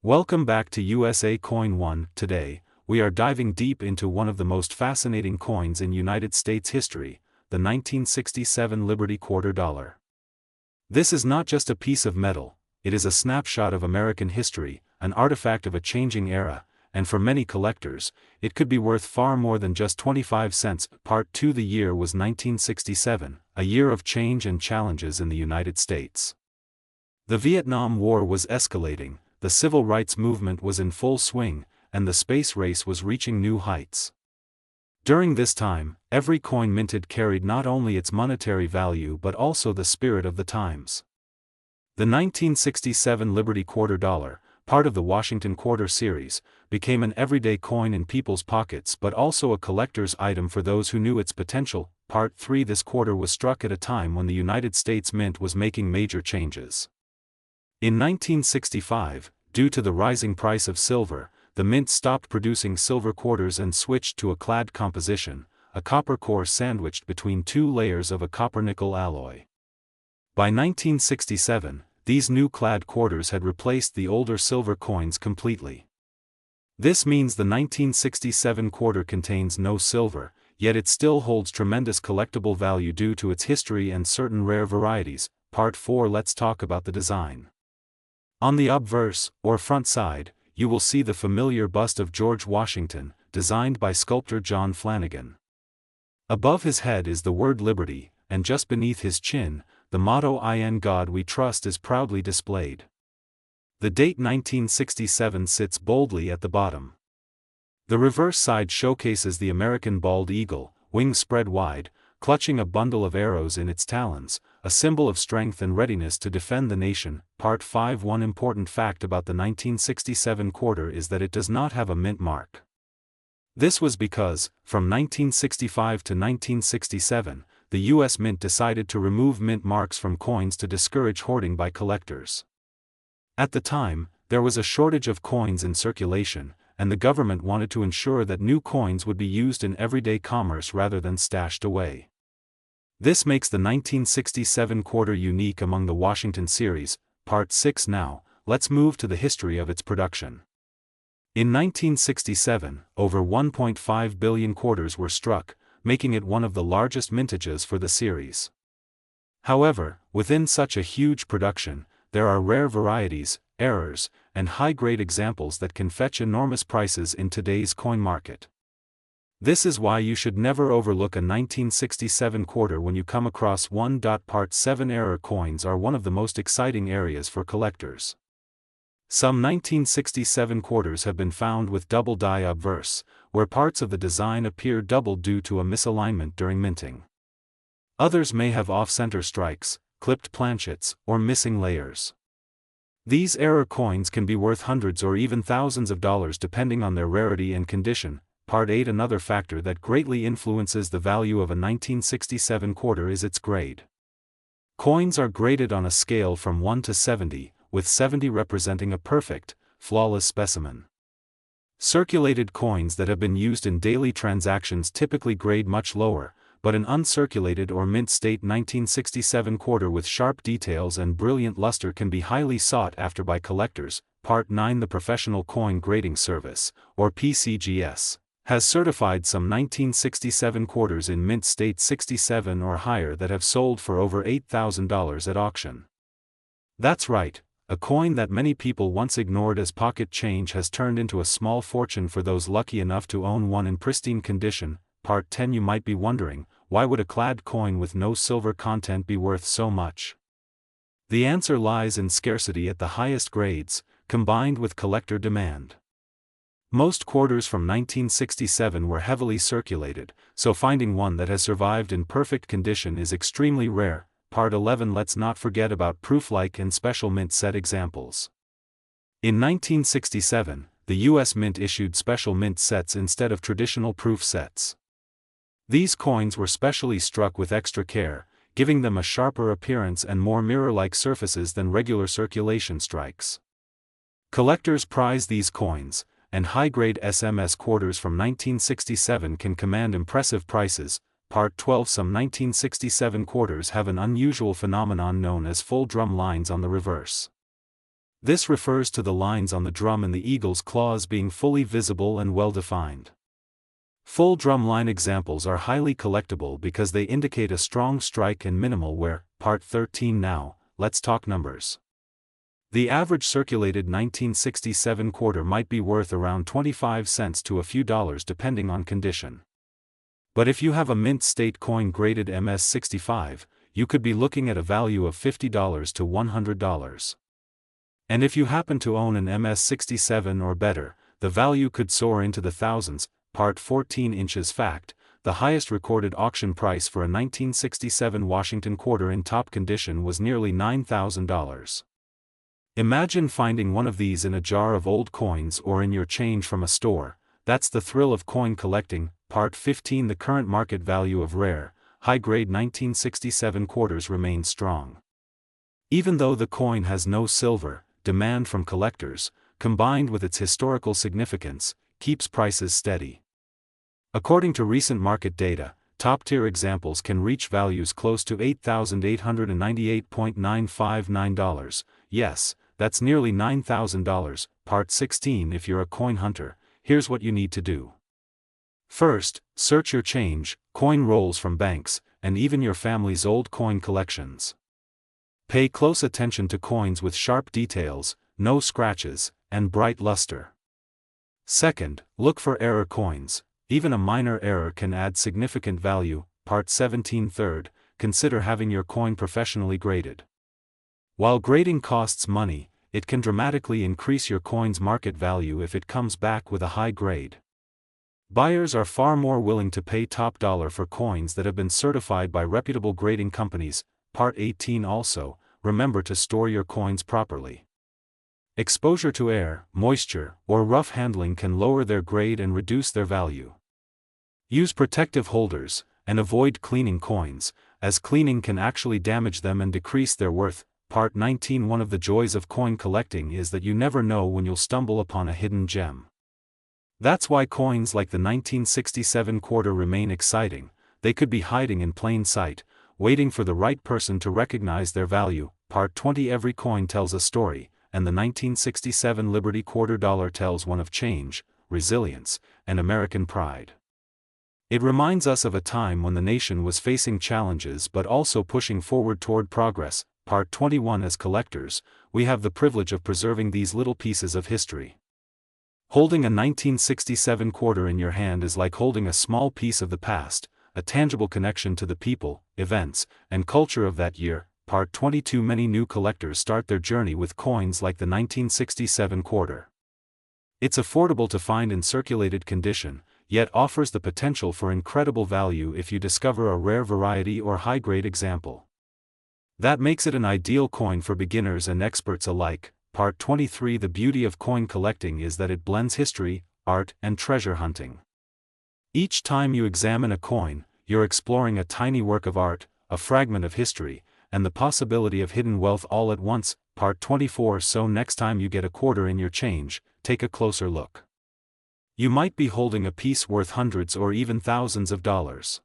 Welcome back to USA Coin 1. Today, we are diving deep into one of the most fascinating coins in United States history, the 1967 Liberty Quarter Dollar. This is not just a piece of metal, it is a snapshot of American history, an artifact of a changing era, and for many collectors, it could be worth far more than just 25 cents. Part 2. The year was 1967, a year of change and challenges in the United States. The Vietnam War was escalating, the civil rights movement was in full swing, and the space race was reaching new heights. During this time, every coin minted carried not only its monetary value but also the spirit of the times. The 1967 Liberty Quarter Dollar, part of the Washington Quarter series, became an everyday coin in people's pockets but also a collector's item for those who knew its potential. Part 3. This quarter was struck at a time when the United States Mint was making major changes. In 1965, due to the rising price of silver, the mint stopped producing silver quarters and switched to a clad composition, a copper core sandwiched between two layers of a copper-nickel alloy. By 1967, these new clad quarters had replaced the older silver coins completely. This means the 1967 quarter contains no silver, yet it still holds tremendous collectible value due to its history and certain rare varieties. Part 4. Let's talk about the design. On the obverse, or front side, you will see the familiar bust of George Washington, designed by sculptor John Flanagan. Above his head is the word Liberty, and just beneath his chin, the motto "In God We Trust" is proudly displayed. The date 1967 sits boldly at the bottom. The reverse side showcases the American bald eagle, wings spread wide, clutching a bundle of arrows in its talons, a symbol of strength and readiness to defend the nation. Part 5. One important fact about the 1967 quarter is that it does not have a mint mark. This was because, from 1965 to 1967, the U.S. Mint decided to remove mint marks from coins to discourage hoarding by collectors. At the time, there was a shortage of coins in circulation, and the government wanted to ensure that new coins would be used in everyday commerce rather than stashed away. This makes the 1967 quarter unique among the Washington series. Part 6. Now, let's move to the history of its production. In 1967, over 1.5 billion quarters were struck, making it one of the largest mintages for the series. However, within such a huge production, there are rare varieties, errors, and high-grade examples that can fetch enormous prices in today's coin market. This is why you should never overlook a 1967 quarter when you come across one. Part 7. Error coins are one of the most exciting areas for collectors. Some 1967 quarters have been found with double die obverse, where parts of the design appear doubled due to a misalignment during minting. Others may have off-center strikes, clipped planchets, or missing layers. These error coins can be worth hundreds or even thousands of dollars depending on their rarity and condition. Part 8. Another factor that greatly influences the value of a 1967 quarter is its grade. Coins are graded on a scale from 1 to 70, with 70 representing a perfect, flawless specimen. Circulated coins that have been used in daily transactions typically grade much lower, but an uncirculated or mint state 1967 quarter with sharp details and brilliant luster can be highly sought after by collectors. Part 9. The Professional Coin Grading Service, or PCGS, has certified some 1967 quarters in mint state 67 or higher that have sold for over $8,000 at auction. That's right, a coin that many people once ignored as pocket change has turned into a small fortune for those lucky enough to own one in pristine condition. Part 10. You might be wondering, why would a clad coin with no silver content be worth so much? The answer lies in scarcity at the highest grades, combined with collector demand. Most quarters from 1967 were heavily circulated, so finding one that has survived in perfect condition is extremely rare. Part 11. Let's not forget about proof-like and special mint set examples. In 1967, the U.S. Mint issued special mint sets instead of traditional proof sets. These coins were specially struck with extra care, giving them a sharper appearance and more mirror-like surfaces than regular circulation strikes. Collectors prize these coins, and high-grade SMS quarters from 1967 can command impressive prices. Part 12. Some 1967 quarters have an unusual phenomenon known as full drum lines on the reverse. This refers to the lines on the drum and the eagle's claws being fully visible and well-defined. Full drum line examples are highly collectible because they indicate a strong strike and minimal wear. Part 13. Now, let's talk numbers. The average circulated 1967 quarter might be worth around 25 cents to a few dollars depending on condition. But if you have a mint state coin graded MS-65, you could be looking at a value of $50 to $100. And if you happen to own an MS-67 or better, the value could soar into the thousands. Part 14. Inches fact: the highest recorded auction price for a 1967 Washington quarter in top condition was nearly $9,000. Imagine finding one of these in a jar of old coins or in your change from a store. That's the thrill of coin collecting. Part 15. The current market value of rare, high-grade 1967 quarters remains strong. Even though the coin has no silver, demand from collectors, combined with its historical significance, keeps prices steady. According to recent market data, top-tier examples can reach values close to $8,898.959. Yes, that's nearly $9,000. Part 16. If you're a coin hunter, here's what you need to do. First, search your change, coin rolls from banks, and even your family's old coin collections. Pay close attention to coins with sharp details, no scratches, and bright luster. Second, look for error coins. Even a minor error can add significant value. Part 17. Third, consider having your coin professionally graded. While grading costs money, it can dramatically increase your coin's market value if it comes back with a high grade. Buyers are far more willing to pay top dollar for coins that have been certified by reputable grading companies. Part 18. Also, remember to store your coins properly. Exposure to air, moisture, or rough handling can lower their grade and reduce their value. Use protective holders, and avoid cleaning coins, as cleaning can actually damage them and decrease their worth. Part 19. One of the joys of coin collecting is that you never know when you'll stumble upon a hidden gem. That's why coins like the 1967 quarter remain exciting. They could be hiding in plain sight, waiting for the right person to recognize their value. Part 20. Every coin tells a story, and the 1967 Liberty quarter dollar tells one of change, resilience, and American pride. It reminds us of a time when the nation was facing challenges but also pushing forward toward progress. Part 21. As collectors, we have the privilege of preserving these little pieces of history. Holding a 1967 quarter in your hand is like holding a small piece of the past, a tangible connection to the people, events, and culture of that year. Part 22. Many new collectors start their journey with coins like the 1967 quarter. It's affordable to find in circulated condition, yet offers the potential for incredible value if you discover a rare variety or high-grade example. That makes it an ideal coin for beginners and experts alike. Part 23. The beauty of coin collecting is that it blends history, art, and treasure hunting. Each time you examine a coin, you're exploring a tiny work of art, a fragment of history, and the possibility of hidden wealth all at once. Part 24. So next time you get a quarter in your change, take a closer look. You might be holding a piece worth hundreds or even thousands of dollars.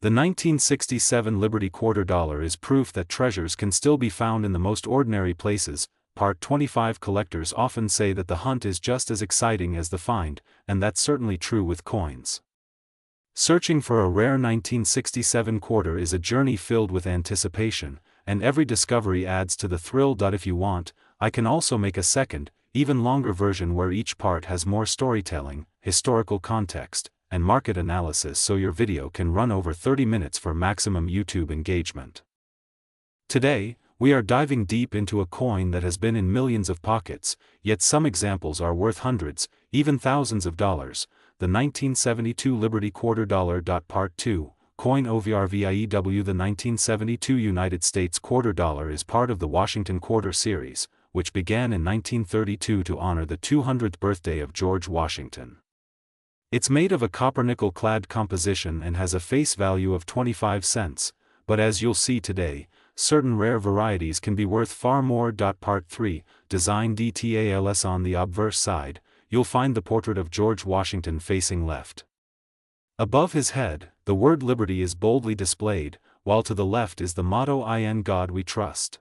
The 1967 Liberty quarter dollar is proof that treasures can still be found in the most ordinary places. Part 25. Collectors often say that the hunt is just as exciting as the find, and that's certainly true with coins. Searching for a rare 1967 quarter is a journey filled with anticipation, and every discovery adds to the thrill. If you want, I can also make a second, even longer version where each part has more storytelling, historical context, and market analysis, so your video can run over 30 minutes for maximum YouTube engagement. Today, we are diving deep into a coin that has been in millions of pockets, yet some examples are worth hundreds, even thousands of dollars. The 1972 Liberty quarter dollar. Part 2, Coin OVRVIEW. The 1972 United States quarter dollar is part of the Washington Quarter series, which began in 1932 to honor the 200th birthday of George Washington. It's made of a copper-nickel-clad composition and has a face value of 25 cents, but as you'll see today, certain rare varieties can be worth far more. Part 3, Design Details. On the obverse side, you'll find the portrait of George Washington facing left. Above his head, the word Liberty is boldly displayed, while to the left is the motto "In God We Trust."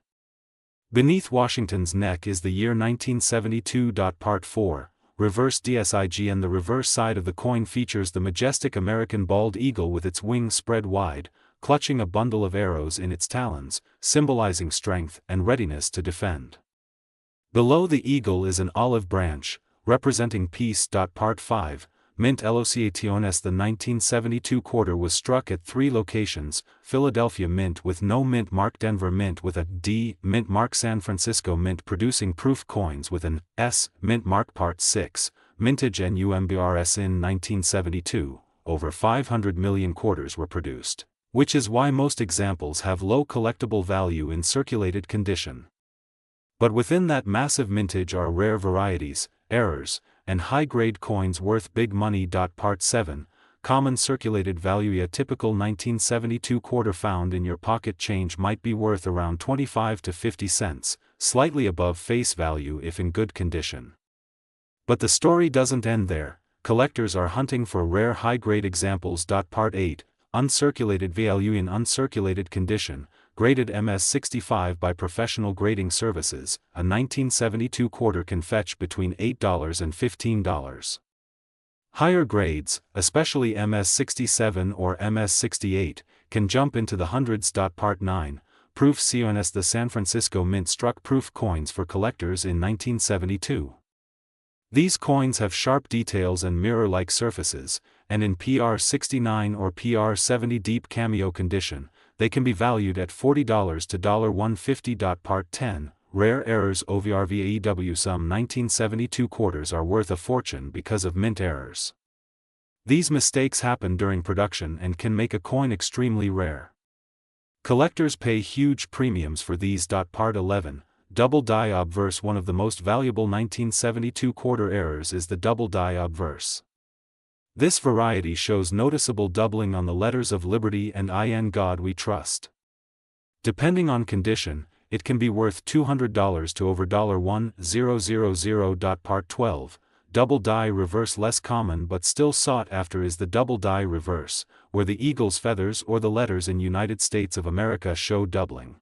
Beneath Washington's neck is the year 1972. Part 4, Reverse DSIG, and the reverse side of the coin features the majestic American bald eagle with its wings spread wide, clutching a bundle of arrows in its talons, symbolizing strength and readiness to defend. Below the eagle is an olive branch, representing peace. Part 5, Mint Elocaciones. The 1972 quarter was struck at 3 locations: Philadelphia Mint with no mint mark, Denver Mint with a D mint mark, San Francisco Mint producing proof coins with an S mint mark. Part 6, Mintage and UMBRS. In 1972, over 500 million quarters were produced, which is why most examples have low collectible value in circulated condition. But within that massive mintage are rare varieties, errors, and high-grade coins worth big money. Part 7, Common circulated value. A typical 1972 quarter found in your pocket change might be worth around 25 to 50 cents, slightly above face value if in good condition. But the story doesn't end there. Collectors are hunting for rare high-grade examples. Part 8, Uncirculated value. In uncirculated condition, graded MS-65 by professional grading services, a 1972 quarter can fetch between $8 and $15. Higher grades, especially MS-67 or MS-68, can jump into the hundreds. Part 9, Proof CONS. The San Francisco Mint struck proof coins for collectors in 1972. These coins have sharp details and mirror-like surfaces, and in PR69 or PR70 deep cameo condition, they can be valued at $40 to $150. Part 10, Rare errors. OVRVAEW. Some 1972 quarters are worth a fortune because of mint errors. These mistakes happen during production and can make a coin extremely rare. Collectors pay huge premiums for these. Part 11, Double die obverse. One of the most valuable 1972 quarter errors is the double die obverse. This variety shows noticeable doubling on the letters of liberty and in God we trust. Depending on condition, it can be worth $200 to over $1,000. Part 12, Double die reverse. Less common but still sought after is the double die reverse, where the eagle's feathers or the letters in United States of America show doubling.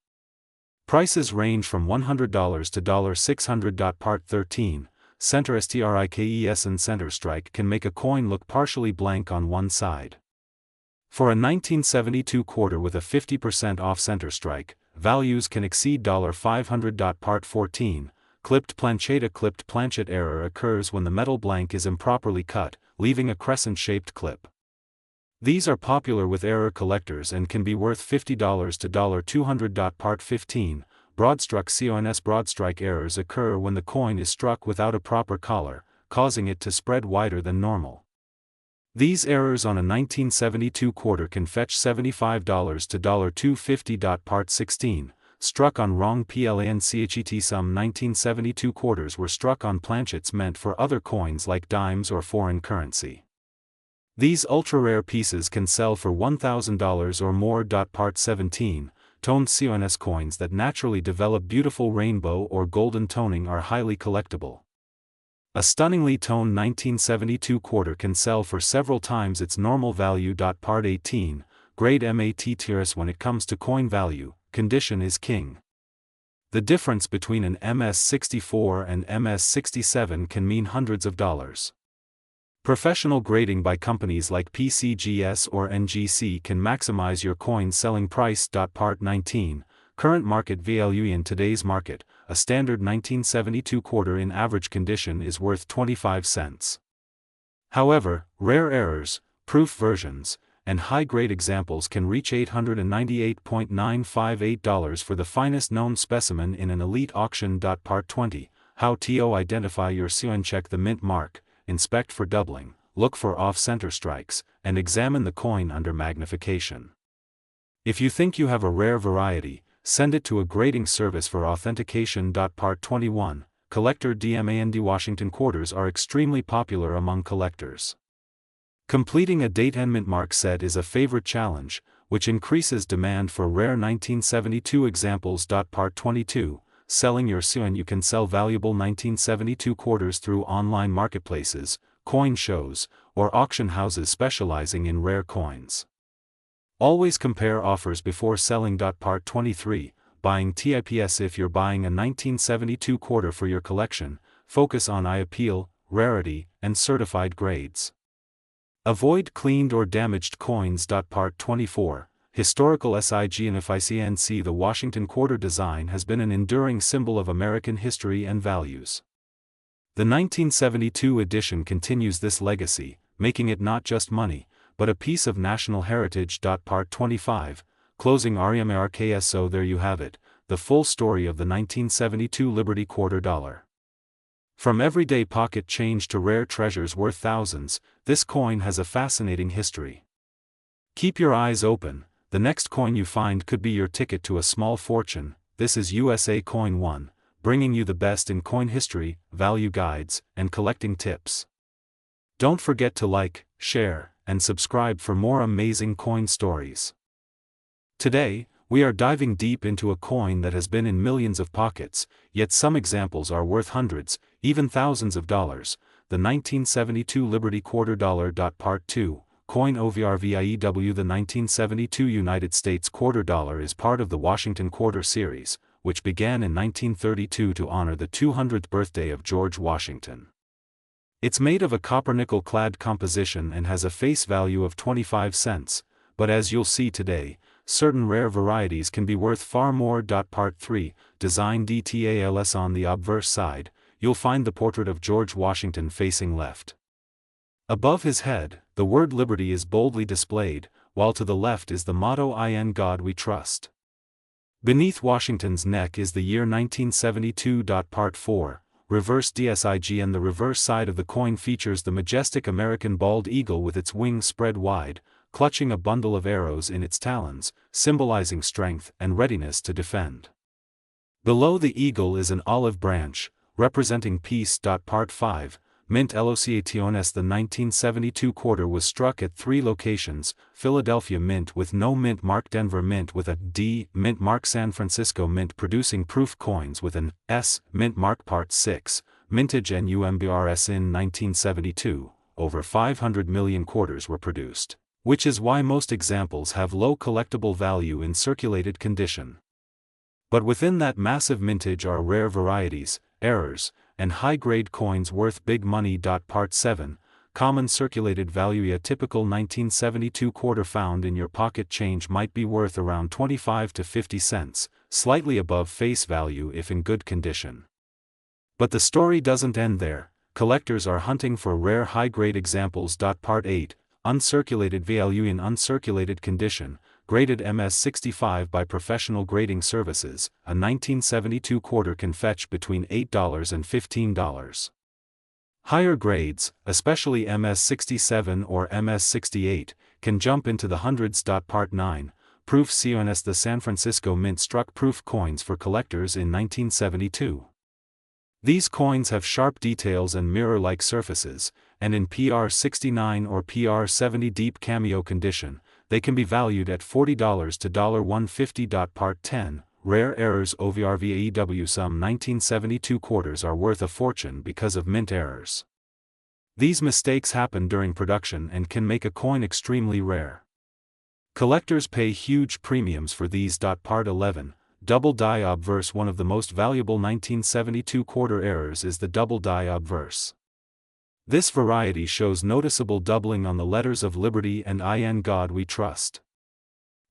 Prices range from $100 to $600. Part 13, Center strikes and center strike can make a coin look partially blank on one side. For a 1972 quarter with a 50% off center strike, values can exceed $500. Part 14, Clipped planchette. A clipped planchette error occurs when the metal blank is improperly cut, leaving a crescent-shaped clip. These are popular with error collectors and can be worth $50 to $200. Part 15, Broadstruck CONS. Broadstrike errors occur when the coin is struck without a proper collar, causing it to spread wider than normal. These errors on a 1972 quarter can fetch $75 to $250. Part 16, Struck on wrong planchet. Some 1972 quarters were struck on planchettes meant for other coins like dimes or foreign currency. These ultra-rare pieces can sell for $1,000 or more. Part 17, Toned CONS. Coins that naturally develop beautiful rainbow or golden toning are highly collectible. A stunningly toned 1972 quarter can sell for several times its normal value. Part 18, Grade MAT. When it comes to coin value, condition is king. The difference between an MS-64 and MS-67 can mean hundreds of dollars. Professional grading by companies like PCGS or NGC can maximize your coin selling price. Part 19, Current market value. In today's market, a standard 1972 quarter in average condition is worth 25 cents. However, rare errors, proof versions, and high-grade examples can reach $898.958 for the finest known specimen in an elite auction. Part 20, How to identify your coin. Check the mint mark, inspect for doubling, look for off-center strikes, and examine the coin under magnification. If you think you have a rare variety, send it to a grading service for authentication. Part 21, Collector demand. Washington quarters are extremely popular among collectors. Completing a date and mint mark set is a favorite challenge, which increases demand for rare 1972 examples. Part 22, Selling your coin. You can sell valuable 1972 quarters through online marketplaces, coin shows, or auction houses specializing in rare coins. Always compare offers before selling. Part 23, buying tips. If you're buying a 1972 quarter for your collection, focus on eye appeal, rarity, and certified grades. Avoid cleaned or damaged coins. Part 24. Historical significance. The Washington quarter design has been an enduring symbol of American history and values. The 1972 edition continues this legacy, making it not just money, but a piece of national heritage. Part 25. Closing remarks. So there you have it, the full story of the 1972 Liberty Quarter Dollar. From everyday pocket change to rare treasures worth thousands, this coin has a fascinating history. Keep your eyes open, the next coin you find could be your ticket to a small fortune. This is USA Coin 1, bringing you the best in coin history, value guides, and collecting tips. Don't forget to like, share, and subscribe for more amazing coin stories. Today, we are diving deep into a coin that has been in millions of pockets, yet some examples are worth hundreds, even thousands of dollars, the 1972 Liberty Quarter Dollar. Part 2, Coin overview. The 1972 United States Quarter Dollar is part of the Washington Quarter series, which began in 1932 to honor the 200th birthday of George Washington. It's made of a copper-nickel-clad composition and has a face value of 25 cents, but as you'll see today, certain rare varieties can be worth far more. Part 3, Design details. On the obverse side, you'll find the portrait of George Washington facing left. Above his head, the word Liberty is boldly displayed, while to the left is the motto "In God We Trust." Beneath Washington's neck is the year 1972. Part 4, Reverse DSIG. And the reverse side of the coin features the majestic American bald eagle with its wings spread wide, clutching a bundle of arrows in its talons, symbolizing strength and readiness to defend. Below the eagle is an olive branch, representing peace. Part 5, Mint Elocaciones. The 1972 quarter was struck at 3 locations: Philadelphia Mint with no mint mark, Denver Mint with a D mint mark, San Francisco Mint producing proof coins with an S mint mark. Part 6, Mintage and UMBRS. In 1972, over 500 million quarters were produced, which is why most examples have low collectible value in circulated condition. But within that massive mintage are rare varieties, errors, and high-grade coins worth big money. Part 7, Common circulated value. A typical 1972 quarter found in your pocket change might be worth around 25 to 50 cents, slightly above face value if in good condition. But the story doesn't end there. Collectors are hunting for rare high-grade examples. Part 8, Uncirculated value. In uncirculated condition, graded MS-65 by professional grading services, a 1972 quarter can fetch between $8 and $15. Higher grades, especially MS-67 or MS-68, can jump into the hundreds. Part 9, Proof CONS. The San Francisco Mint struck proof coins for collectors in 1972. These coins have sharp details and mirror-like surfaces, and in PR69 or PR70 deep cameo condition, they can be valued at $40 to $150. Part 10, Rare errors overview. Some 1972 quarters are worth a fortune because of mint errors. These mistakes happen during production and can make a coin extremely rare. Collectors pay huge premiums for these. Part 11, Double die obverse. One of the most valuable 1972 quarter errors is the double die obverse. This variety shows noticeable doubling on the letters of Liberty and In God We Trust.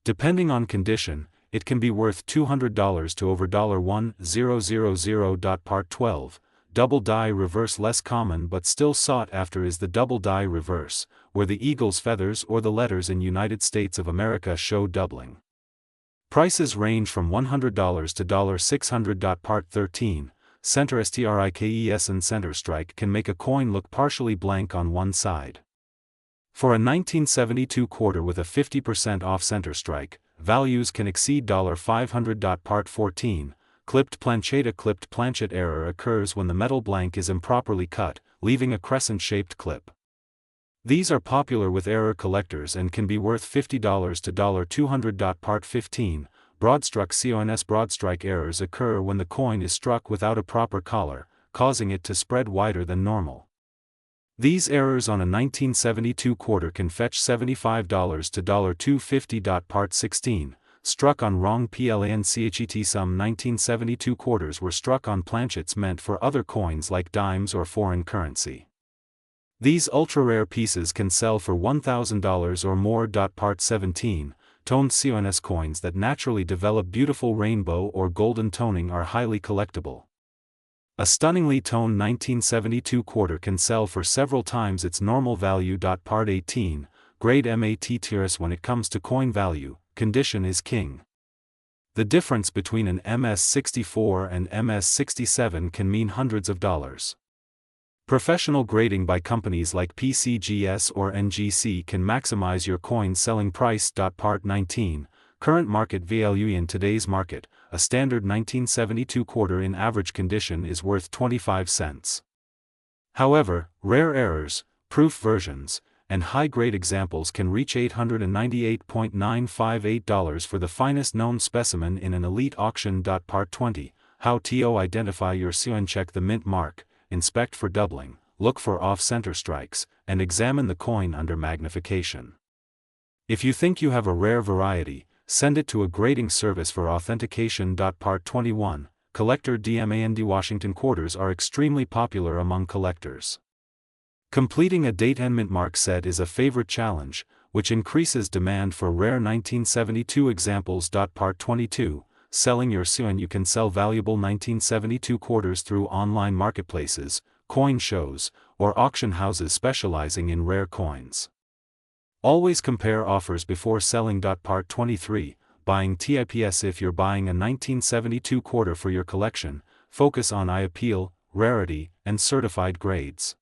Depending on condition, it can be worth $200 to over $1,000. Part 12, Double die reverse. Less common but still sought after is the double die reverse, where the eagle's feathers or the letters in United States of America show doubling. Prices range from $100 to $600. Part 13, Center strikes and center strike can make a coin look partially blank on one side. For a 1972 quarter with a 50% off center strike, values can exceed $500. Part 14, Clipped planchet. A clipped planchet error occurs when the metal blank is improperly cut, leaving a crescent-shaped clip. These are popular with error collectors and can be worth $50 to $200. Part 15, Broadstruck CONS. Broadstrike errors occur when the coin is struck without a proper collar, causing it to spread wider than normal. These errors on a 1972 quarter can fetch $75 to $250. Part 16, struck on wrong planchet. Some 1972 quarters were struck on planchets meant for other coins like dimes or foreign currency. These ultra-rare pieces can sell for $1,000 or more. Part 17. Toned CONS coins that naturally develop beautiful rainbow or golden toning are highly collectible. A stunningly toned 1972 quarter can sell for several times its normal value. Part 18. Grade MAT tiers. When it comes to coin value, condition is king. The difference between an MS-64 and MS-67 can mean hundreds of dollars. Professional grading by companies like PCGS or NGC can maximize your coin's selling price. Part 19. Current market value. In today's market, a standard 1972 quarter in average condition is worth 25 cents. However, rare errors, proof versions, and high-grade examples can reach $898.958 for the finest known specimen in an elite auction. Part 20. How to identify your coin. Check the mint mark, inspect for doubling, look for off-center strikes, and examine the coin under magnification. If you think you have a rare variety, send it to a grading service for authentication. Part 21. Collector demand. Washington quarters are extremely popular among collectors. Completing a date and mint mark set is a favorite challenge, which increases demand for rare 1972 examples. Part 22. Selling your coin. You can sell valuable 1972 quarters through online marketplaces, coin shows, or auction houses specializing in rare coins. Always compare offers before selling. Part 23. Buying tips. If you're buying a 1972 quarter for your collection, focus on eye appeal, rarity, and certified grades.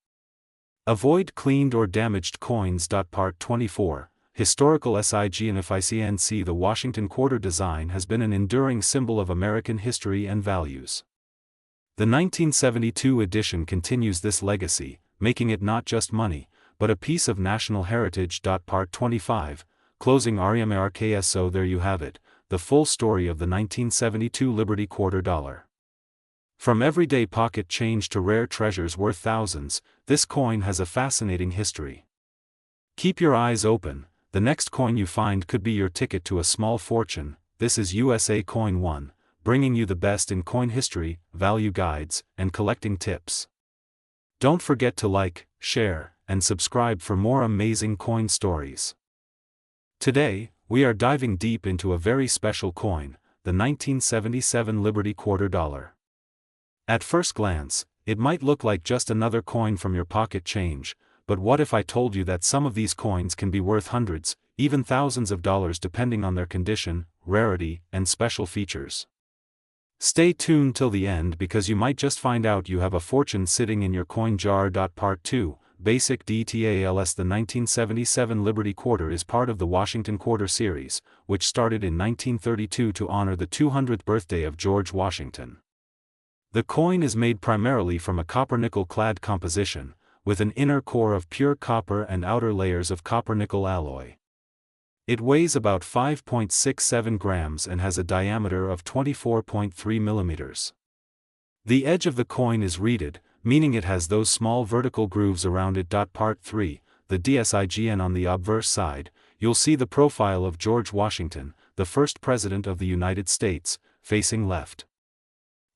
Avoid cleaned or damaged coins. Part 24. Historical significance. The Washington quarter design has been an enduring symbol of American history and values. The 1972 edition continues this legacy, making it not just money, but a piece of national heritage. Part 25. Closing remarks. So there you have it, the full story of the 1972 Liberty quarter dollar. From everyday pocket change to rare treasures worth thousands, this coin has a fascinating history. Keep your eyes open, the next coin you find could be your ticket to a small fortune. This is USA Coin 1, bringing you the best in coin history, value guides, and collecting tips. Don't forget to like, share, and subscribe for more amazing coin stories. Today, we are diving deep into a very special coin, the 1977 Liberty quarter dollar. At first glance, it might look like just another coin from your pocket change, but what if I told you that some of these coins can be worth hundreds, even thousands of dollars depending on their condition, rarity, and special features? Stay tuned till the end because you might just find out you have a fortune sitting in your coin jar. Part 2. Basic details. The 1977 Liberty quarter is part of the Washington Quarter series, which started in 1932 to honor the 200th birthday of George Washington. The coin is made primarily from a copper-nickel-clad composition, with an inner core of pure copper and outer layers of copper-nickel alloy. It weighs about 5.67 grams and has a diameter of 24.3 millimeters. The edge of the coin is reeded, meaning it has those small vertical grooves around it. Part 3. The DSIGN. On the obverse side, you'll see the profile of George Washington, the first President of the United States, facing left.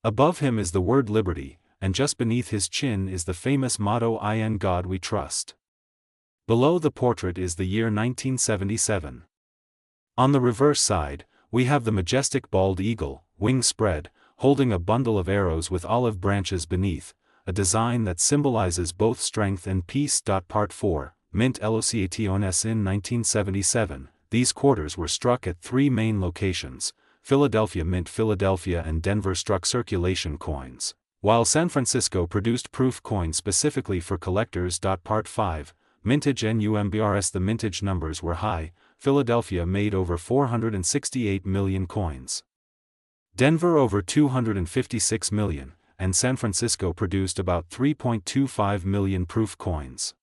Above him is the word Liberty, and just beneath his chin is the famous motto "In God We Trust." Below the portrait is the year 1977. On the reverse side, we have the majestic bald eagle, wings spread, holding a bundle of arrows with olive branches beneath, a design that symbolizes both strength and peace. Part 4. Mint locations. In 1977, these quarters were struck at three main locations: Philadelphia Mint, Philadelphia, and Denver struck circulation coins, while San Francisco produced proof coins specifically for collectors. Part 5. Mintage numbers. The mintage numbers were high. Philadelphia made over 468 million coins, Denver over 256 million, and San Francisco produced about 3.25 million proof coins.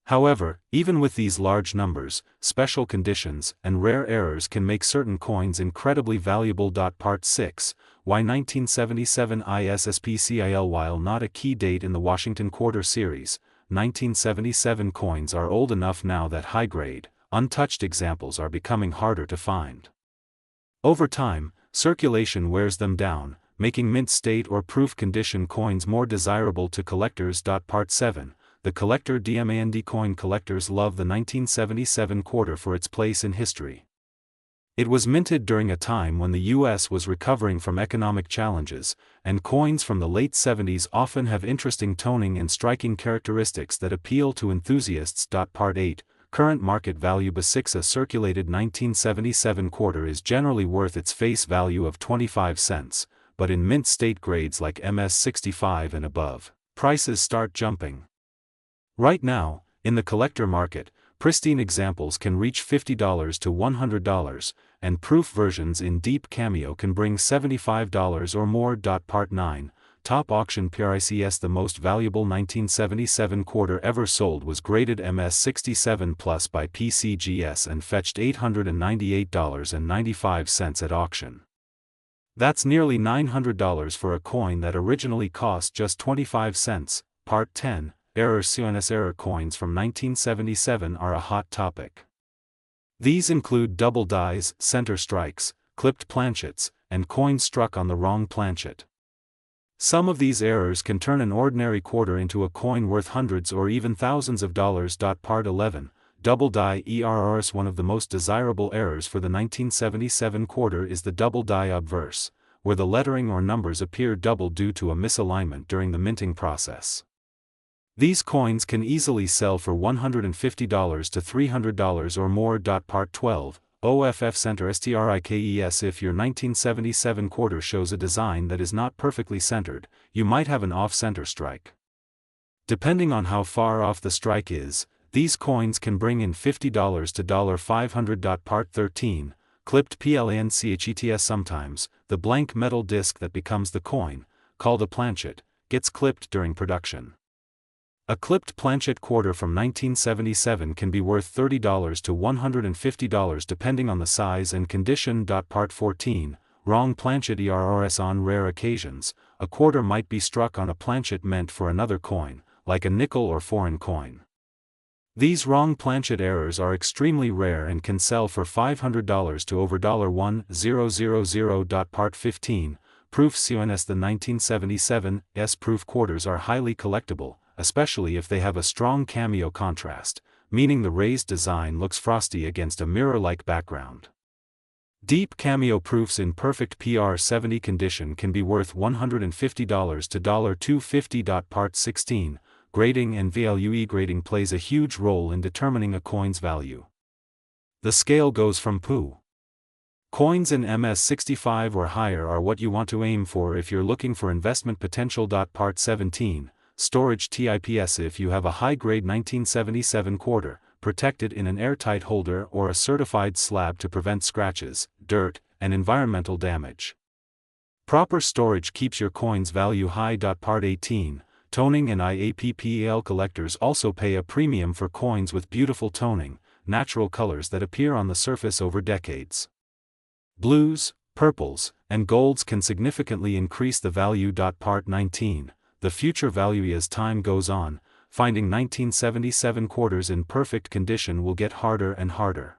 However, even with these large numbers, special conditions and rare errors can make certain coins incredibly valuable. Part 6. Why 1977 ISSPCIL. While not a key date in the Washington Quarter series, 1977 coins are old enough now that high-grade, untouched examples are becoming harder to find. Over time, circulation wears them down, making mint state or proof condition coins more desirable to collectors. Part 7. The collector demand coin. Collectors love the 1977 quarter for its place in history. It was minted during a time when the U.S. was recovering from economic challenges, and coins from the late 70s often have interesting toning and striking characteristics that appeal to enthusiasts. Part 8. Current market value. Basics. A circulated 1977 quarter is generally worth its face value of 25 cents, but in mint state grades like MS65 and above, prices start jumping. Right now, in the collector market, pristine examples can reach $50 to $100, and proof versions in deep cameo can bring $75 or more. Part 9. Top auction prices. The most valuable 1977 quarter ever sold was graded MS67 Plus by PCGS and fetched $898.95 at auction. That's nearly $900 for a coin that originally cost just 25 cents. Part 10. Error coins from 1977 are a hot topic. These include double dies, center strikes, clipped planchets, and coins struck on the wrong planchet. Some of these errors can turn an ordinary quarter into a coin worth hundreds or even thousands of dollars. Part 11. Double die errors. One of the most desirable errors for the 1977 quarter is the double die obverse, where the lettering or numbers appear double due to a misalignment during the minting process. These coins can easily sell for $150 to $300 or more. Part 12. OFF center strikes. If your 1977 quarter shows a design that is not perfectly centered, you might have an off-center strike. Depending on how far off the strike is, these coins can bring in $50 to $500. Part 13. Clipped planchets. Sometimes, the blank metal disc that becomes the coin, called a planchet, gets clipped during production. A clipped planchet quarter from 1977 can be worth $30 to $150 depending on the size and condition. Part 14. Wrong planchet errors. On rare occasions, a quarter might be struck on a planchet meant for another coin, like a nickel or foreign coin. These wrong planchet errors are extremely rare and can sell for $500 to over $1,000. Part 15. Proof coins. The 1977's proof quarters are highly collectible, especially if they have a strong cameo contrast, meaning the raised design looks frosty against a mirror-like background. Deep cameo proofs in perfect PR70 condition can be worth $150 to $250. Part 16. Grading and value. Grading plays a huge role in determining a coin's value. The scale goes from PU. Coins in MS65 or higher are what you want to aim for if you're looking for investment potential. Part 17. Storage tips. If you have a high-grade 1977 quarter, protect it in an airtight holder or a certified slab to prevent scratches, dirt, and environmental damage. Proper storage keeps your coin's value high. Part 18. Toning and IAPPL. Collectors also pay a premium for coins with beautiful toning, natural colors that appear on the surface over decades. Blues, purples, and golds can significantly increase the value. Part 19. The future value. As time goes on, finding 1977 quarters in perfect condition will get harder and harder.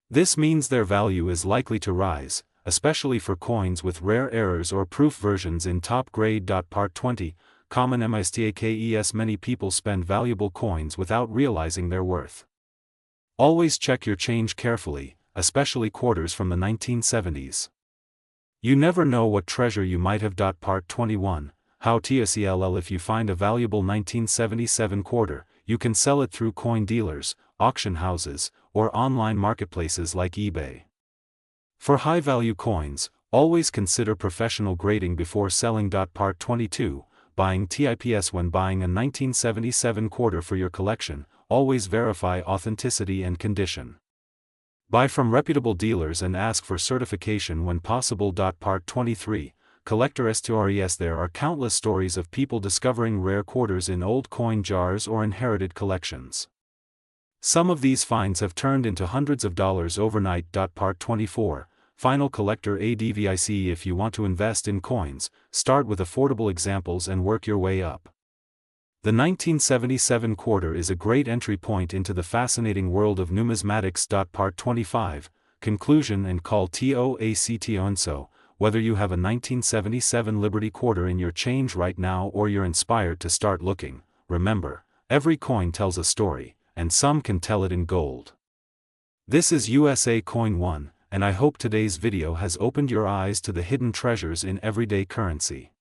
This means their value is likely to rise, especially for coins with rare errors or proof versions in top grade. Part 20. Common mistakes. Many people spend valuable coins without realizing their worth. Always check your change carefully, especially quarters from the 1970s. You never know what treasure you might have. Part 21. How to sell. If you find a valuable 1977 quarter, you can sell it through coin dealers, auction houses, or online marketplaces like eBay. For high-value coins, always consider professional grading before selling. Part 22. Buying tips. When buying a 1977 quarter for your collection, always verify authenticity and condition. Buy from reputable dealers and ask for certification when possible. Part 23. Collector stories. There are countless stories of people discovering rare quarters in old coin jars or inherited collections. Some of these finds have turned into hundreds of dollars overnight. Part 24. Final collector advice. If you want to invest in coins, start with affordable examples and work your way up. The 1977 quarter is a great entry point into the fascinating world of numismatics. Part 25. conclusion and call TOACTON. So, whether you have a 1977 Liberty quarter in your change right now or you're inspired to start looking, remember, every coin tells a story, and some can tell it in gold. This is USA Coin 1, and I hope today's video has opened your eyes to the hidden treasures in everyday currency.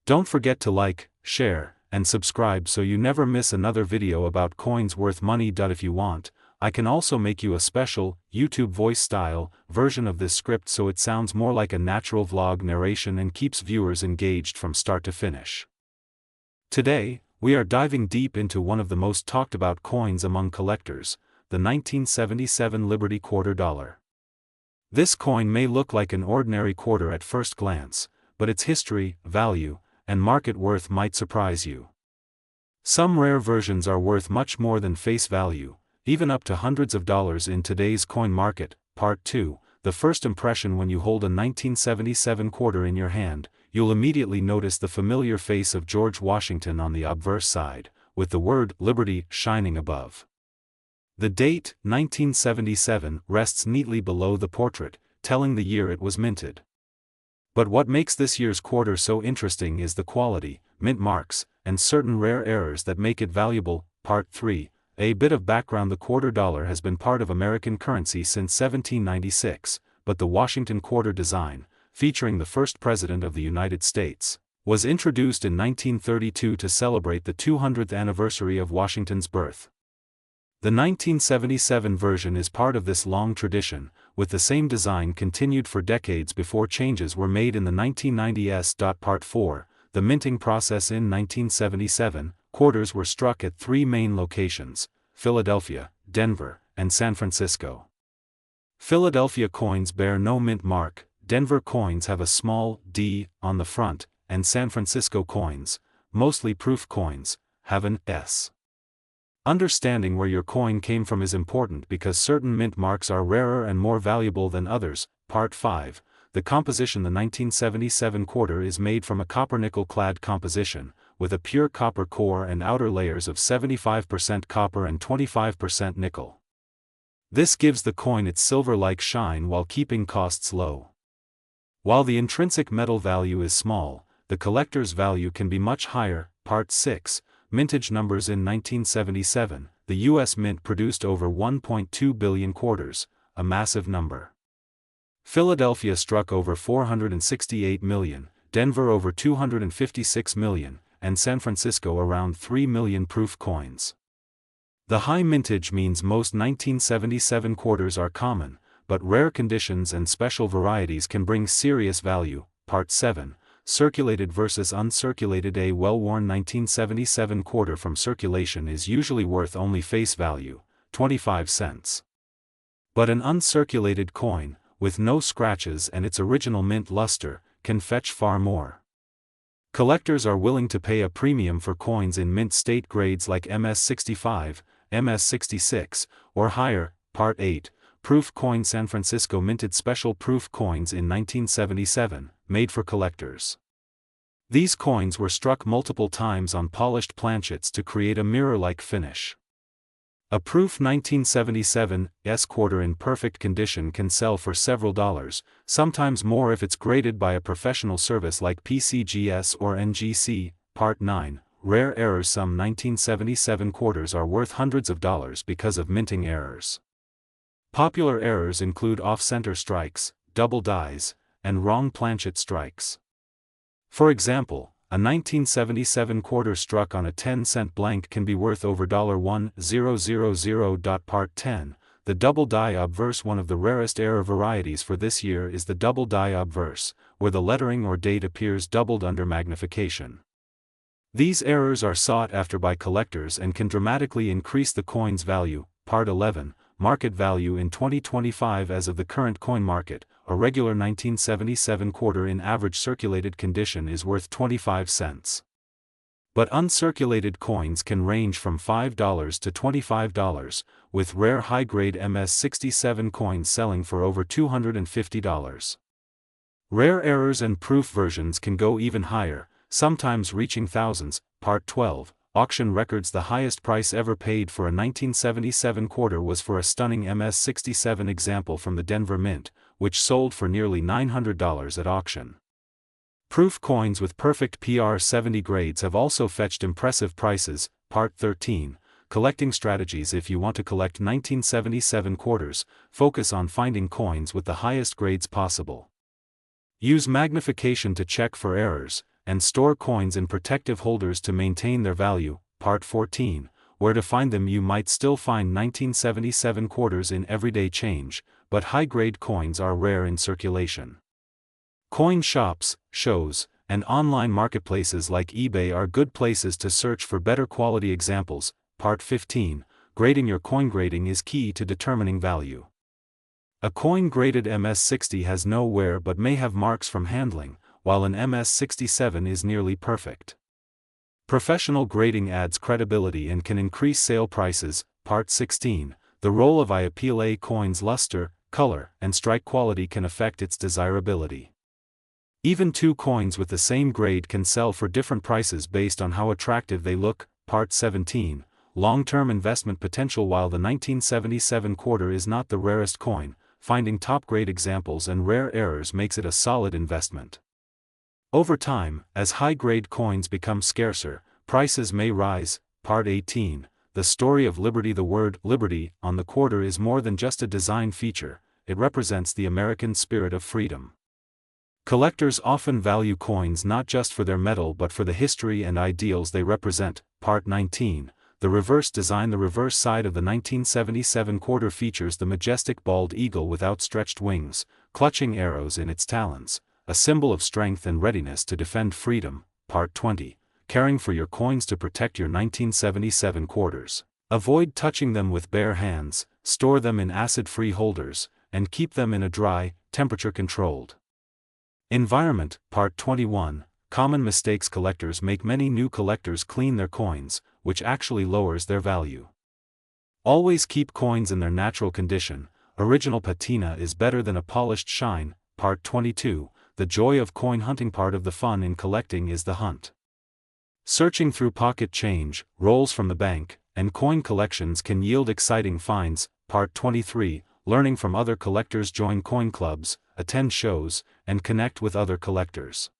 Don't forget to like, share, and subscribe so you never miss another video about coins worth money. If you want, I can also make you a special, YouTube voice-style version of this script so it sounds more like a natural vlog narration and keeps viewers engaged from start to finish. Today, we are diving deep into one of the most talked about coins among collectors, the 1977 Liberty Quarter Dollar. This coin may look like an ordinary quarter at first glance, but its history, value, and market worth might surprise you. Some rare versions are worth much more than face value, even up to hundreds of dollars in today's coin market. Part 2, the first impression. When you hold a 1977 quarter in your hand, you'll immediately notice the familiar face of George Washington on the obverse side, with the word Liberty shining above. The date, 1977, rests neatly below the portrait, telling the year it was minted. But what makes this year's quarter so interesting is the quality, mint marks, and certain rare errors that make it valuable. Part 3, a bit of background. The quarter dollar has been part of American currency since 1796, but the Washington quarter design, featuring the first president of the United States, was introduced in 1932 to celebrate the 200th anniversary of Washington's birth. The 1977 version is part of this long tradition, with the same design continued for decades before changes were made in the 1990s. Part 4, the minting process. In 1977, quarters were struck at three main locations: Philadelphia, Denver, and San Francisco. Philadelphia coins bear no mint mark, Denver coins have a small D on the front, and San Francisco coins, mostly proof coins, have an S. Understanding where your coin came from is important because certain mint marks are rarer and more valuable than others. Part 5, the composition. The 1977 quarter is made from a copper-nickel clad composition, with a pure copper core and outer layers of 75% copper and 25% nickel. This gives the coin its silver-like shine while keeping costs low. While the intrinsic metal value is small, the collector's value can be much higher. Part 6, mintage numbers. In 1977, the U.S. Mint produced over 1.2 billion quarters, a massive number. Philadelphia struck over 468 million, Denver over 256 million, and San Francisco around 3 million proof coins. The high mintage means most 1977 quarters are common, but rare conditions and special varieties can bring serious value. Part 7, circulated versus uncirculated. A well-worn 1977 quarter from circulation is usually worth only face value, 25 cents. But an uncirculated coin, with no scratches and its original mint luster, can fetch far more. Collectors are willing to pay a premium for coins in mint state grades like MS65, MS66, or higher. Part 8, proof coin. San Francisco minted special proof coins in 1977, made for collectors. These coins were struck multiple times on polished planchets to create a mirror-like finish. A proof 1977 S quarter in perfect condition can sell for several dollars, sometimes more if it's graded by a professional service like PCGS or NGC. Part 9, rare errors. Some 1977 quarters are worth hundreds of dollars because of minting errors. Popular errors include off-center strikes, double dies, and wrong planchet strikes. For example, a 1977 quarter struck on a 10-cent blank can be worth over $1,000. Part 10, the double die obverse. One of the rarest error varieties for this year is the double die obverse, where the lettering or date appears doubled under magnification. These errors are sought after by collectors and can dramatically increase the coin's value. Part 11, market value. In 2025. As of the current coin market, a regular 1977 quarter in average circulated condition is worth 25 cents. But uncirculated coins can range from $5 to $25, with rare high-grade MS67 coins selling for over $250. Rare errors and proof versions can go even higher, sometimes reaching thousands. Part 12, auction records. The highest price ever paid for a 1977 quarter was for a stunning MS-67 example from the Denver Mint, which sold for nearly $900 at auction. Proof coins with perfect PR70 grades have also fetched impressive prices. Part 13, Collecting Strategies. If you want to collect 1977 quarters, focus on finding coins with the highest grades possible. Use magnification to check for errors, and store coins in protective holders to maintain their value. Part 14, Where to find them. You might still find 1977 quarters in everyday change, but high-grade coins are rare in circulation. Coin shops, shows, and online marketplaces like eBay are good places to search for better quality examples. Part 15, Grading. Your coin grading is key to determining value. A coin graded MS-60 has no wear but may have marks from handling, while an MS-67 is nearly perfect. Professional grading adds credibility and can increase sale prices. Part 16, The role of IPLA coins. Luster, color, and strike quality can affect its desirability. Even two coins with the same grade can sell for different prices based on how attractive they look. Part 17, Long-term investment potential. While the 1977 quarter is not the rarest coin, finding top-grade examples and rare errors makes it a solid investment. Over time, as high-grade coins become scarcer, prices may rise. Part 18, The story of liberty. The word liberty on the quarter is more than just a design feature, it represents the American spirit of freedom. Collectors often value coins not just for their metal but for the history and ideals they represent. Part 19, The reverse design. The reverse side of the 1977 quarter features the majestic bald eagle with outstretched wings, clutching arrows in its talons, a symbol of strength and readiness to defend freedom. Part 20, Caring for your coins. To protect your 1977 quarters, avoid touching them with bare hands, store them in acid-free holders, and keep them in a dry, temperature-controlled environment. Part 21, Common mistakes collectors make. Many new collectors clean their coins, which actually lowers their value. Always keep coins in their natural condition. Original patina is better than a polished shine. Part 22, The joy of coin hunting. Part of the fun in collecting is the hunt. Searching through pocket change, rolls from the bank, and coin collections can yield exciting finds. Part 23, Learning from other collectors. Join coin clubs, attend shows, and connect with other collectors.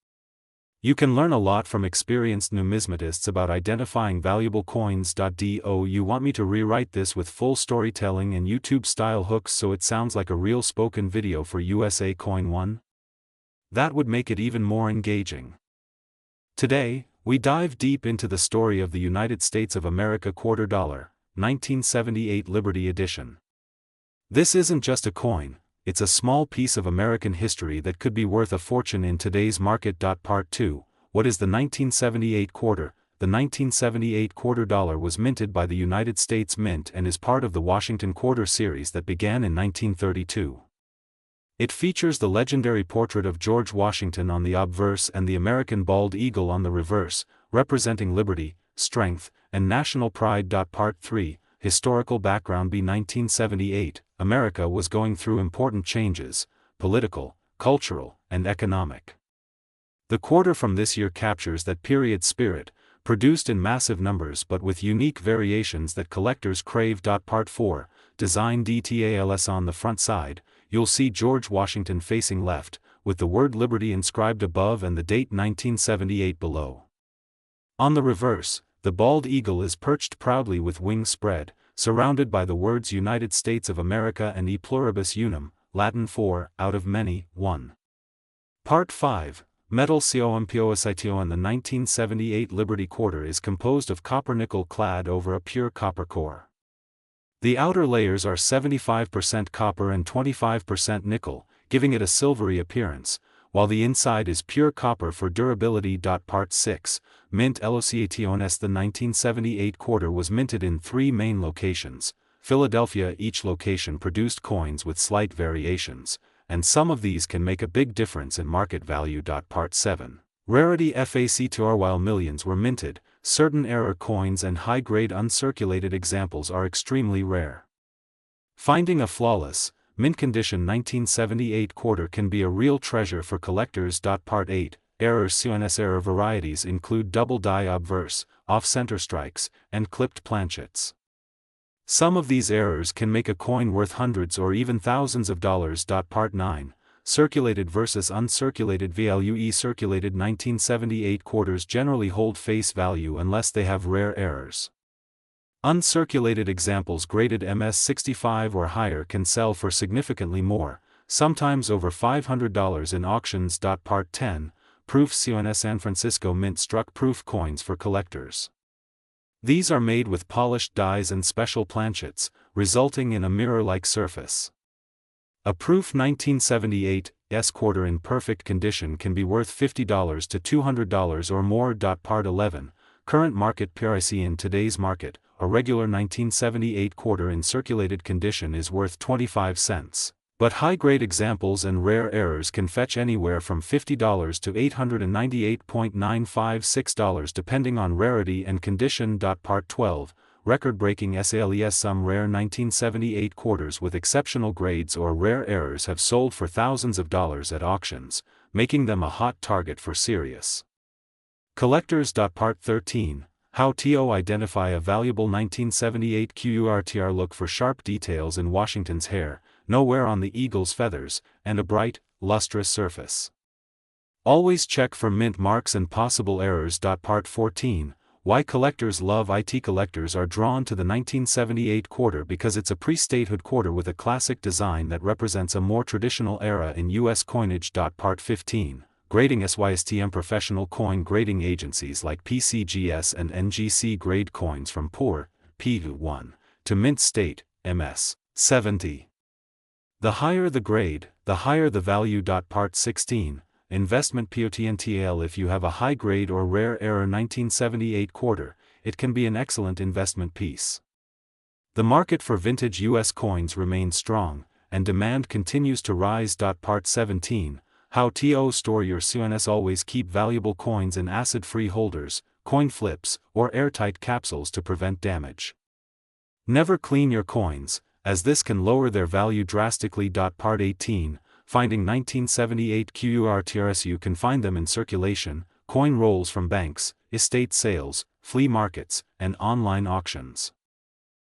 You can learn a lot from experienced numismatists about identifying valuable coins. Do you want me to rewrite this with full storytelling and YouTube-style hooks so it sounds like a real spoken video for USA Coin 1? That would make it even more engaging. Today, we dive deep into the story of the United States of America quarter dollar, 1978 Liberty Edition. This isn't just a coin, it's a small piece of American history that could be worth a fortune in today's market. Part 2, What is the 1978 quarter? The 1978 quarter dollar was minted by the United States Mint and is part of the Washington Quarter series that began in 1932. It features the legendary portrait of George Washington on the obverse and the American bald eagle on the reverse, representing liberty, strength, and national pride. Part 3, Historical background. 1978, America was going through important changes, political, cultural, and economic. The quarter from this year captures that period spirit, produced in massive numbers but with unique variations that collectors crave. Part 4, Design details. On the front side, you'll see George Washington facing left, with the word Liberty inscribed above and the date 1978 below. On the reverse, the bald eagle is perched proudly with wings spread, surrounded by the words United States of America and E pluribus unum, Latin for, out of many, one. Part 5, Metal Compositio. The 1978 Liberty quarter is composed of copper nickel clad over a pure copper core. The outer layers are 75% copper and 25% nickel, giving it a silvery appearance, while the inside is pure copper for durability. Part 6, Mint Elocationes. The 1978 quarter was minted in 3 main locations, Philadelphia. Each location produced coins with slight variations, and some of these can make a big difference in market value. Part 7, Rarity Factor. While millions were minted, certain error coins and high-grade uncirculated examples are extremely rare. Finding a flawless, mint-condition 1978 quarter can be a real treasure for collectors. Part 8, Errors. Error varieties include double die obverse, off-center strikes, and clipped planchets. Some of these errors can make a coin worth hundreds or even thousands of dollars. Part 9. Circulated versus uncirculated value. Circulated 1978 quarters generally hold face value unless they have rare errors. Uncirculated examples graded MS-65 or higher can sell for significantly more, sometimes over $500 in auctions. Part 10. Proof. San Francisco Mint struck proof coins for collectors. These are made with polished dies and special planchets, resulting in a mirror-like surface. A proof 1978 quarter in perfect condition can be worth $50 to $200 or more. Part 11. Current market price. In today's market, a regular 1978 quarter in circulated condition is worth 25 cents. But high-grade examples and rare errors can fetch anywhere from $50 to $898.956 depending on rarity and condition. Part 12. Record-breaking sales. Some rare 1978 quarters with exceptional grades or rare errors have sold for thousands of dollars at auctions, making them a hot target for serious collectors. Part 13. How to identify a valuable 1978 quarter. Look for sharp details in Washington's hair, no wear on the eagle's feathers, and a bright, lustrous surface. Always check for mint marks and possible errors. Part 14. Why collectors love it. Collectors are drawn to the 1978 quarter because it's a pre-statehood quarter with a classic design that represents a more traditional era in U.S. coinage. Part 15. Grading. SYSTM professional coin grading agencies like PCGS and NGC grade coins from poor, P1, to mint state, MS, 70. The higher the grade, the higher the value. Part 16. Investment potential. If you have a high grade or rare error 1978 quarter, it can be an excellent investment piece. The market for vintage U.S. coins remains strong, and demand continues to rise. Part 17. How to store your coins. Always keep valuable coins in acid-free holders, coin flips, or airtight capsules to prevent damage. Never clean your coins, as this can lower their value drastically. Part 18. Finding 1978 quarters. You can find them in circulation, coin rolls from banks, estate sales, flea markets, and online auctions.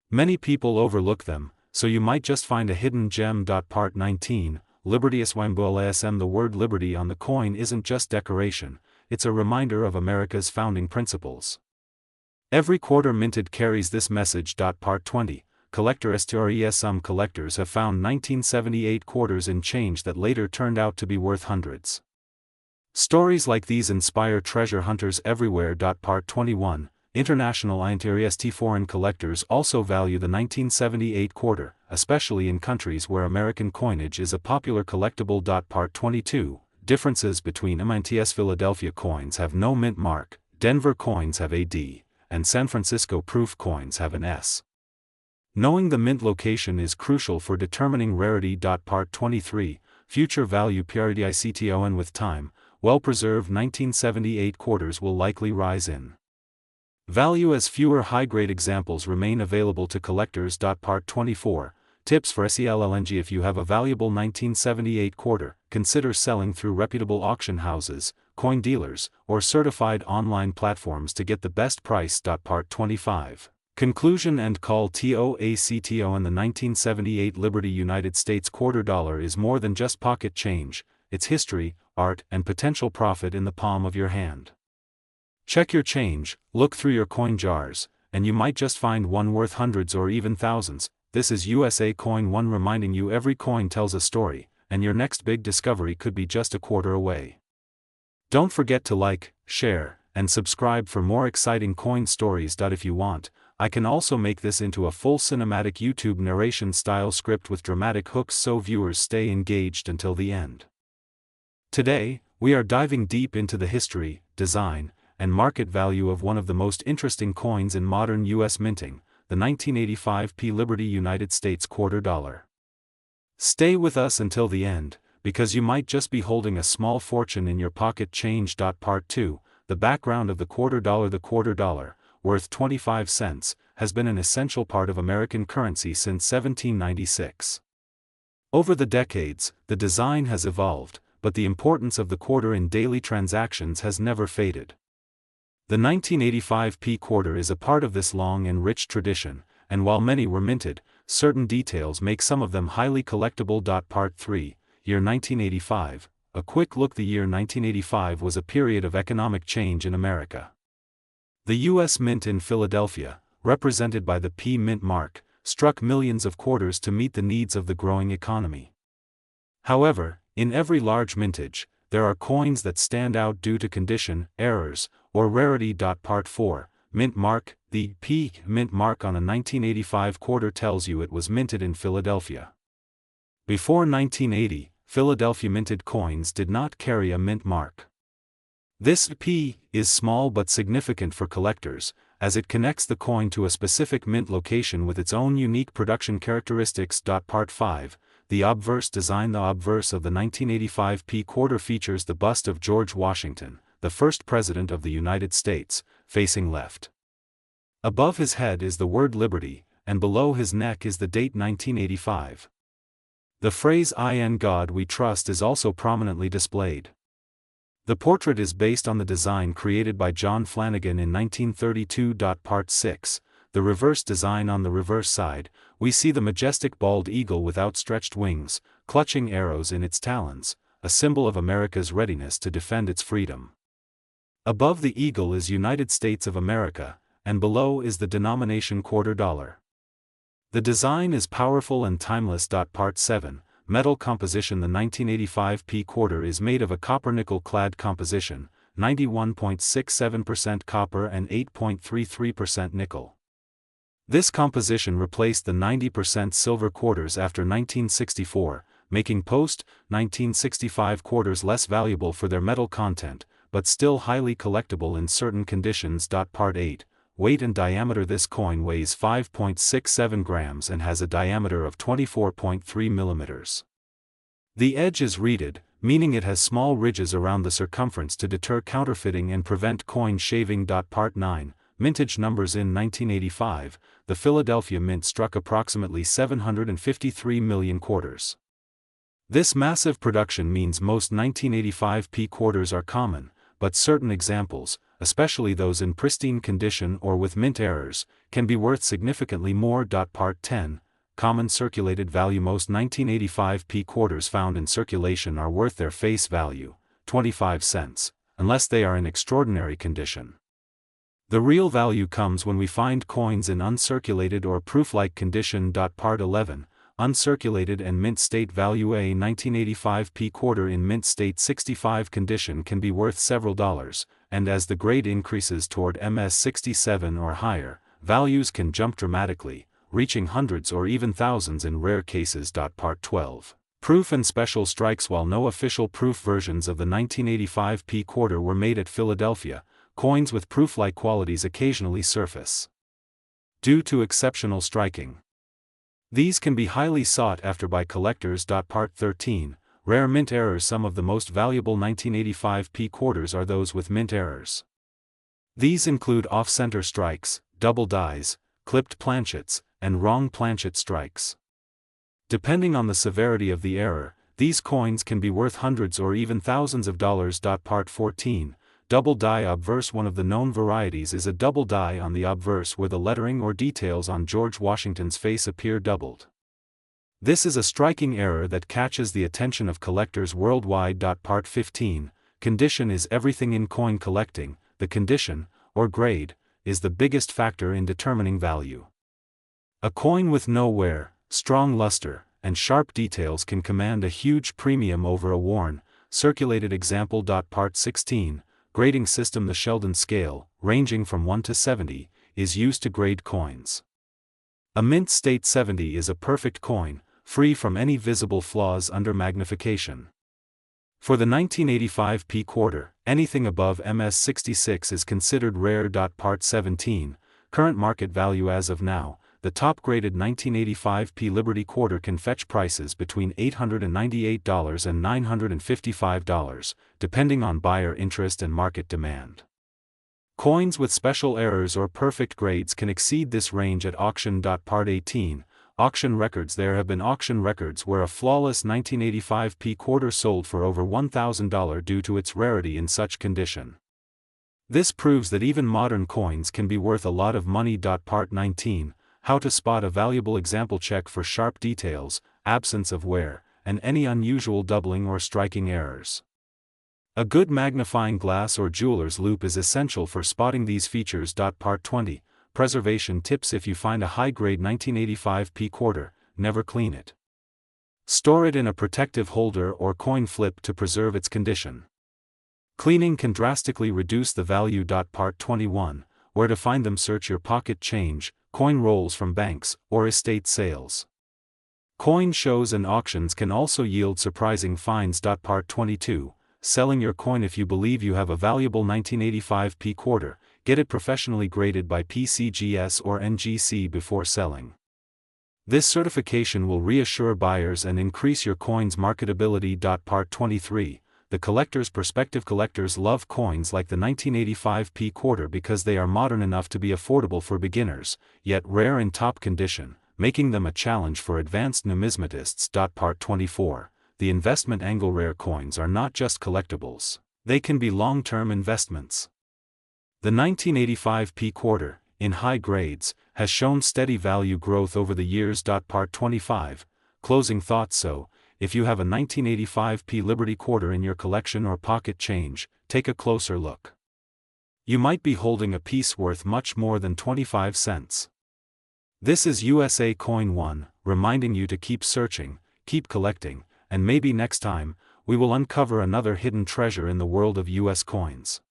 Many people overlook them, so you might just find a hidden gem. Part 19. Liberty. The word liberty on the coin isn't just decoration, it's a reminder of America's founding principles. Every quarter minted carries this message. Part 20. Collector stories. Some collectors have found 1978 quarters in change that later turned out to be worth hundreds. Stories like these inspire treasure hunters everywhere. Part 21. International interest. Foreign collectors also value the 1978 quarter, especially in countries where American coinage is a popular collectible. Part 22. Differences between MINTS. Philadelphia coins have no mint mark, Denver coins have a D, and San Francisco proof coins have an S. Knowing the mint location is crucial for determining rarity. Part 23. Future value periodicity. With time, well-preserved 1978 quarters will likely rise in value as fewer high-grade examples remain available to collectors. Part 24. Tips for SELLNG. If you have a valuable 1978 quarter, consider selling through reputable auction houses, coin dealers, or certified online platforms to get the best price. Part 25. Conclusion and call to action. The 1978 Liberty United States quarter dollar is more than just pocket change, it's history, art, and potential profit in the palm of your hand. Check your change, look through your coin jars, and you might just find one worth hundreds or even thousands. This is USA Coin One reminding you every coin tells a story, and your next big discovery could be just a quarter away. Don't forget to like, share, and subscribe for more exciting coin stories. If you want, I can also make this into a full cinematic YouTube narration style script with dramatic hooks so viewers stay engaged until the end. Today, we are diving deep into the history, design, and market value of one of the most interesting coins in modern U.S. minting, the 1985 Liberty United States quarter dollar. Stay with us until the end, because you might just be holding a small fortune in your pocket change. Part 2. The background of the quarter dollar. The quarter dollar, worth 25 cents, has been an essential part of American currency since 1796. Over the decades, the design has evolved, but the importance of the quarter in daily transactions has never faded. The 1985p quarter is a part of this long and rich tradition, and while many were minted, certain details make some of them highly collectible. Part 3, Year 1985. A quick look. The year 1985 was a period of economic change in America. The U.S. Mint in Philadelphia, represented by the P Mint mark, struck millions of quarters to meet the needs of the growing economy. However, in every large mintage, there are coins that stand out due to condition, errors, or rarity. Part 4, Mint mark. The P Mint mark on a 1985 quarter tells you it was minted in Philadelphia. Before 1980, Philadelphia minted coins did not carry a mint mark. This P is small but significant for collectors, as it connects the coin to a specific mint location with its own unique production characteristics. Part 5, the obverse design. The obverse of the 1985 P quarter features the bust of George Washington, the first President of the United States, facing left. Above his head is the word Liberty, and below his neck is the date 1985. The phrase "In God We Trust" is also prominently displayed. The portrait is based on the design created by John Flanagan in 1932. Part 6, the reverse design. On the reverse side, we see the majestic bald eagle with outstretched wings, clutching arrows in its talons, a symbol of America's readiness to defend its freedom. Above the eagle is United States of America, and below is the denomination $quarter. The design is powerful and timeless. Part 7, metal composition. The 1985 P quarter is made of a copper-nickel clad composition, 91.67% copper and 8.33% nickel. This composition replaced the 90% silver quarters after 1964, making post-1965 quarters less valuable for their metal content, but still highly collectible in certain conditions. Part 8, weight and diameter. This coin weighs 5.67 grams and has a diameter of 24.3 millimeters. The edge is reeded, meaning it has small ridges around the circumference to deter counterfeiting and prevent coin shaving. Part 9, mintage numbers. In 1985, the Philadelphia Mint struck approximately 753 million quarters. This massive production means most 1985 P quarters are common, but certain examples, especially those in pristine condition or with mint errors, can be worth significantly more. Part 10, common circulated value. Most 1985 P quarters found in circulation are worth their face value, 25 cents, unless they are in extraordinary condition. The real value comes when we find coins in uncirculated or proof-like condition. Part 11, uncirculated and mint state value. A 1985 P quarter in mint state 65 condition can be worth several dollars, and as the grade increases toward MS 67 or higher, values can jump dramatically, reaching hundreds or even thousands in rare cases. Part 12, proof and special strikes. While no official proof versions of the 1985 P quarter were made at Philadelphia, coins with proof-like qualities occasionally surface. Due to exceptional striking, these can be highly sought after by collectors. Part 13, rare mint errors. Some of the most valuable 1985 P quarters are those with mint errors. These include off-center strikes, double dies, clipped planchets, and wrong planchet strikes. Depending on the severity of the error, these coins can be worth hundreds or even thousands of dollars. Part 14, double die obverse. One of the known varieties is a double die on the obverse where the lettering or details on George Washington's face appear doubled. This is a striking error that catches the attention of collectors worldwide. Part 15, condition is everything in coin collecting. The condition, or grade, is the biggest factor in determining value. A coin with no wear, strong luster, and sharp details can command a huge premium over a worn, circulated example. Part 16, grading system. The Sheldon scale, ranging from 1 to 70, is used to grade coins. A mint state 70 is a perfect coin, free from any visible flaws under magnification. For the 1985 P quarter, anything above MS 66 is considered rare. Part 17, current market value. As of now, the top-graded 1985 P Liberty quarter can fetch prices between $898 and $955, depending on buyer interest and market demand. Coins with special errors or perfect grades can exceed this range at auction. Part 18, auction records. There have been auction records where a flawless 1985 P quarter sold for over $1,000 due to its rarity in such condition. This proves that even modern coins can be worth a lot of money. Part 19, How to spot a valuable example. Check for sharp details, absence of wear, and any unusual doubling or striking errors. A good magnifying glass or jeweler's loupe is essential for spotting these features. Part 20, Preservation tips. If you find a high-grade 1985p quarter, never clean it. Store it in a protective holder or coin flip to preserve its condition. Cleaning can drastically reduce the value. Part 21, Where to find them. Search your pocket change, coin rolls from banks, or estate sales. Coin shows and auctions can also yield surprising finds. Part 22, Selling your coin. If you believe you have a valuable 1985p quarter, get it professionally graded by PCGS or NGC before selling. This certification will reassure buyers and increase your coin's marketability. Part 23, The collector's perspective. Collectors love coins like the 1985p quarter because they are modern enough to be affordable for beginners, yet rare in top condition, making them a challenge for advanced numismatists. Part 24, The investment angle. Rare coins are not just collectibles, they can be long-term investments. The 1985p quarter, in high grades, has shown steady value growth over the years. Part 25, Closing thoughts. So, if you have a 1985p Liberty quarter in your collection or pocket change, take a closer look. You might be holding a piece worth much more than 25 cents. This is USA Coin 1, reminding you to keep searching, keep collecting, and maybe next time, we will uncover another hidden treasure in the world of US coins.